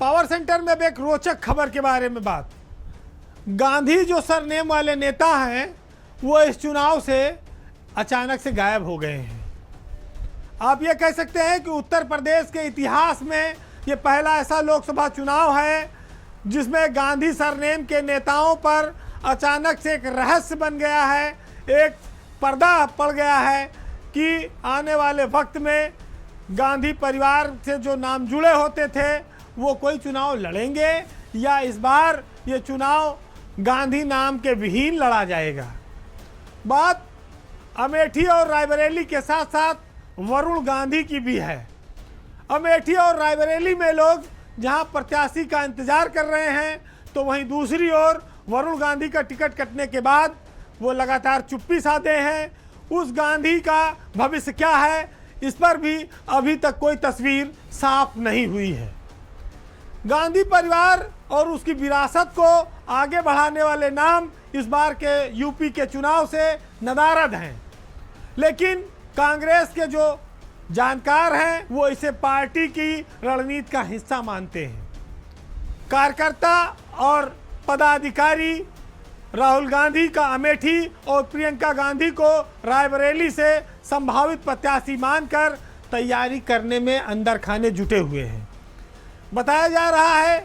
Power centre में अब एक रोचक खबर के बारे में बात। गांधी जो सरनेम वाले नेता हैं वो इस चुनाव से अचानक से गायब हो गए हैं। आप ये कह सकते हैं कि उत्तर प्रदेश के इतिहास में ये पहला ऐसा लोकसभा चुनाव है जिसमें गांधी सरनेम के नेताओं पर अचानक से एक रहस्य बन गया है, एक पर्दा पड़ गया है कि आने वाले वक्त में गांधी परिवार से जो नाम जुड़े होते थे वो कोई चुनाव लड़ेंगे या इस बार ये चुनाव गांधी नाम के विहीन लड़ा जाएगा। बात अमेठी और रायबरेली के साथ साथ वरुण गांधी की भी है। अमेठी और रायबरेली में लोग जहां प्रत्याशी का इंतजार कर रहे हैं तो वहीं दूसरी ओर वरुण गांधी का टिकट कटने के बाद वो लगातार चुप्पी साधे हैं। उस गांधी का भविष्य क्या है इस पर भी अभी तक कोई तस्वीर साफ नहीं हुई है। गांधी परिवार और उसकी विरासत को आगे बढ़ाने वाले नाम इस बार के यूपी के चुनाव से नदारद हैं, लेकिन कांग्रेस के जो जानकार हैं वो इसे पार्टी की रणनीति का हिस्सा मानते हैं। कार्यकर्ता और पदाधिकारी राहुल गांधी का अमेठी और प्रियंका गांधी को रायबरेली से संभावित प्रत्याशी मानकर तैयारी करने में अंदर खाने जुटे हुए हैं। बताया जा रहा है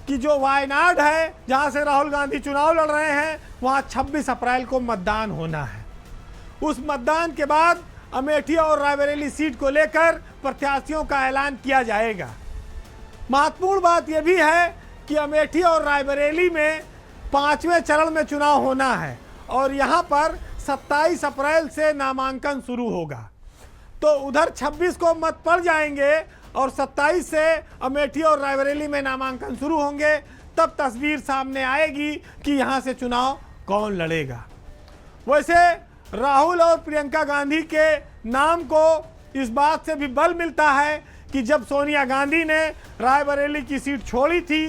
कि जो वायनाड है जहां से राहुल गांधी चुनाव लड़ रहे हैं वहां 26 अप्रैल को मतदान होना है। उस मतदान के बाद अमेठी और रायबरेली सीट को लेकर प्रत्याशियों का ऐलान किया जाएगा। महत्वपूर्ण बात यह भी है कि अमेठी और रायबरेली में 5वें चरण में चुनाव होना है और यहां पर 27 अप्रैल से नामांकन शुरू होगा। तो उधर 26 को मत पड़ जाएंगे और 27 से अमेठी और रायबरेली में नामांकन शुरू होंगे, तब तस्वीर सामने आएगी कि यहां से चुनाव कौन लड़ेगा। वैसे राहुल और प्रियंका गांधी के नाम को इस बात से भी बल मिलता है कि जब सोनिया गांधी ने रायबरेली की सीट छोड़ी थी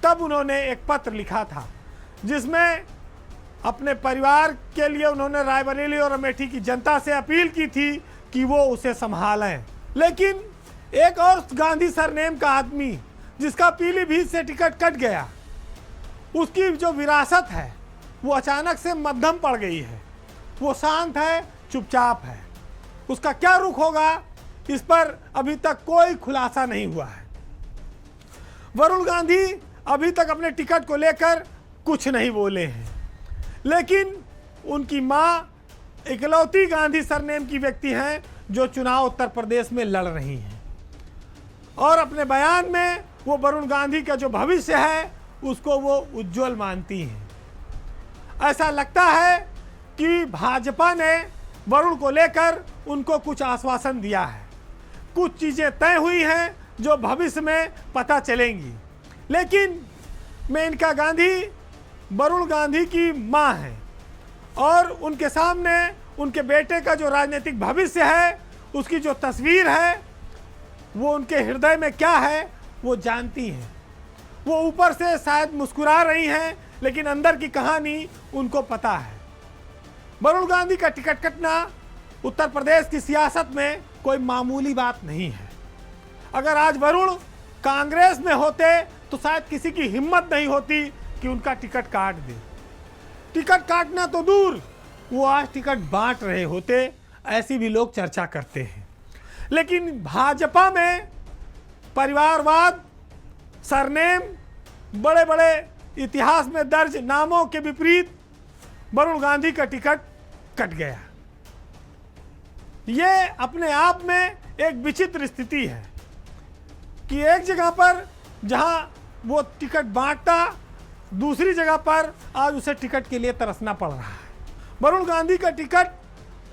तब उन्होंने एक पत्र लिखा था जिसमें अपने परिवार के लिए उन्होंने रायबरेली और अमेठी की जनता से अपील की थी कि वो उसे संभालें। लेकिन एक और गांधी सरनेम का आदमी जिसका पीलीभीत से टिकट कट गया, उसकी जो विरासत है वो अचानक से मध्यम पड़ गई है। वो शांत है, चुपचाप है। उसका क्या रुख होगा इस पर अभी तक कोई खुलासा नहीं हुआ है। वरुण गांधी अभी तक अपने टिकट को लेकर कुछ नहीं बोले हैं, लेकिन उनकी मां इकलौती गांधी सरनेम की व्यक्ति हैं जो चुनाव उत्तर प्रदेश में लड़ रही हैं और अपने बयान में वो वरुण गांधी का जो भविष्य है उसको वो उज्जवल मानती हैं। ऐसा लगता है कि भाजपा ने वरुण को लेकर उनको कुछ आश्वासन दिया है, कुछ चीज़ें तय हुई हैं जो भविष्य में पता चलेंगी। लेकिन मेनका गांधी वरुण गांधी की मां है और उनके सामने उनके बेटे का जो राजनीतिक भविष्य है उसकी जो तस्वीर है वो उनके हृदय में क्या है वो जानती हैं। वो ऊपर से शायद मुस्कुरा रही हैं लेकिन अंदर की कहानी उनको पता है। वरुण गांधी का टिकट कटना उत्तर प्रदेश की सियासत में कोई मामूली बात नहीं है। अगर आज वरुण कांग्रेस में होते तो शायद किसी की हिम्मत नहीं होती कि उनका टिकट काट दे। टिकट काटना तो दूर, वो आज टिकट बांट रहे होते, ऐसी भी लोग चर्चा करते हैं। लेकिन भाजपा में परिवारवाद, सरनेम, बड़े बड़े इतिहास में दर्ज नामों के विपरीत वरुण गांधी का टिकट कट गया। ये अपने आप में एक विचित्र स्थिति है कि एक जगह पर जहां वो टिकट बांटता, दूसरी जगह पर आज उसे टिकट के लिए तरसना पड़ रहा है। वरुण गांधी का टिकट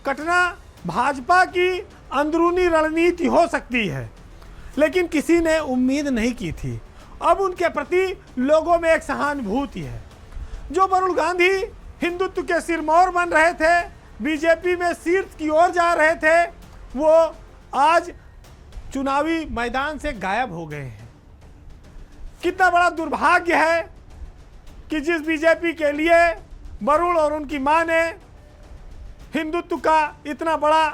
कटना भाजपा की अंदरूनी रणनीति हो सकती है, लेकिन किसी ने उम्मीद नहीं की थी। अब उनके प्रति लोगों में एक सहानुभूति है। जो वरुण गांधी हिंदुत्व के सिरमौर बन रहे थे, बीजेपी में शीर्ष की ओर जा रहे थे, वो आज चुनावी मैदान से गायब हो गए हैं। कितना बड़ा दुर्भाग्य है कि जिस बीजेपी के लिए वरुण और उनकी मां ने हिंदुत्व का इतना बड़ा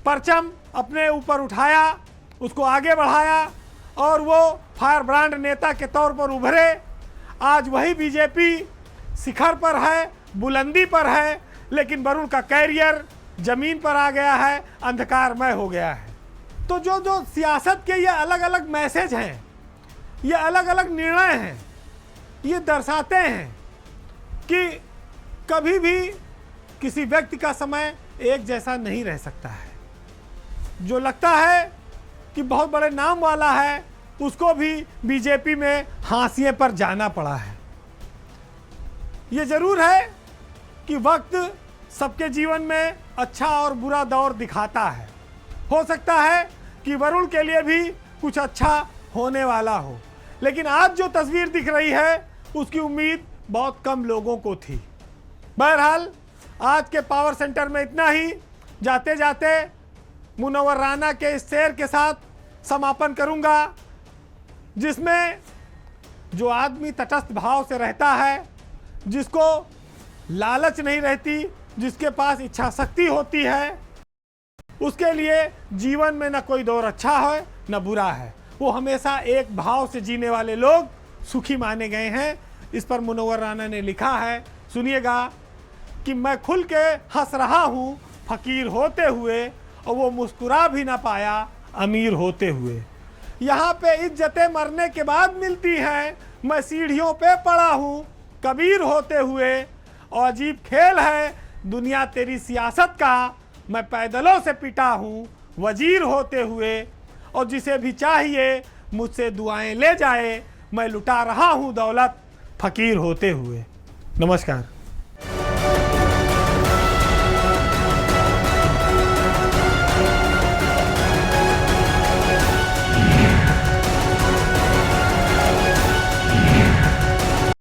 परचम अपने ऊपर उठाया, उसको आगे बढ़ाया और वो फायर ब्रांड नेता के तौर पर उभरे। आज वही बीजेपी शिखर पर है, बुलंदी पर है, लेकिन वरुण का कैरियर जमीन पर आ गया है, अंधकारमय हो गया है। तो जो जो सियासत के ये अलग अलग मैसेज हैं, ये अलग अलग निर्णय हैं, ये दर्शाते हैं कि कभी भी किसी व्यक्ति का समय एक जैसा नहीं रह सकता है। जो लगता है कि बहुत बड़े नाम वाला है, उसको भी बीजेपी में हाशिए पर जाना पड़ा है। ये जरूर है कि वक्त सबके जीवन में अच्छा और बुरा दौर दिखाता है। हो सकता है कि वरुण के लिए भी कुछ अच्छा होने वाला हो, लेकिन आज जो तस्वीर दिख रही है उसकी उम्मीद बहुत कम लोगों को थी। बहरहाल आज के पावर सेंटर में इतना ही। जाते जाते मुनव्वर राना के इस शेर के साथ समापन करूंगा, जिसमें जो आदमी तटस्थ भाव से रहता है, जिसको लालच नहीं रहती, जिसके पास इच्छा शक्ति होती है, उसके लिए जीवन में न कोई दौर अच्छा है न बुरा है। वो हमेशा एक भाव से जीने वाले लोग सुखी माने गए हैं। इस पर मुनव्वर राना ने लिखा है, सुनिएगा कि मैं खुल के हंस रहा हूँ फकीर होते हुए, और वो मुस्कुरा भी ना पाया अमीर होते हुए। यहाँ पे इज्जतें मरने के बाद मिलती हैं, मैं सीढ़ियों पे पड़ा हूँ कबीर होते हुए। और अजीब खेल है दुनिया तेरी सियासत का, मैं पैदलों से पिटा हूँ वजीर होते हुए। और जिसे भी चाहिए मुझसे दुआएं ले जाए, मैं लुटा रहा हूँ दौलत फकीर होते हुए। नमस्कार।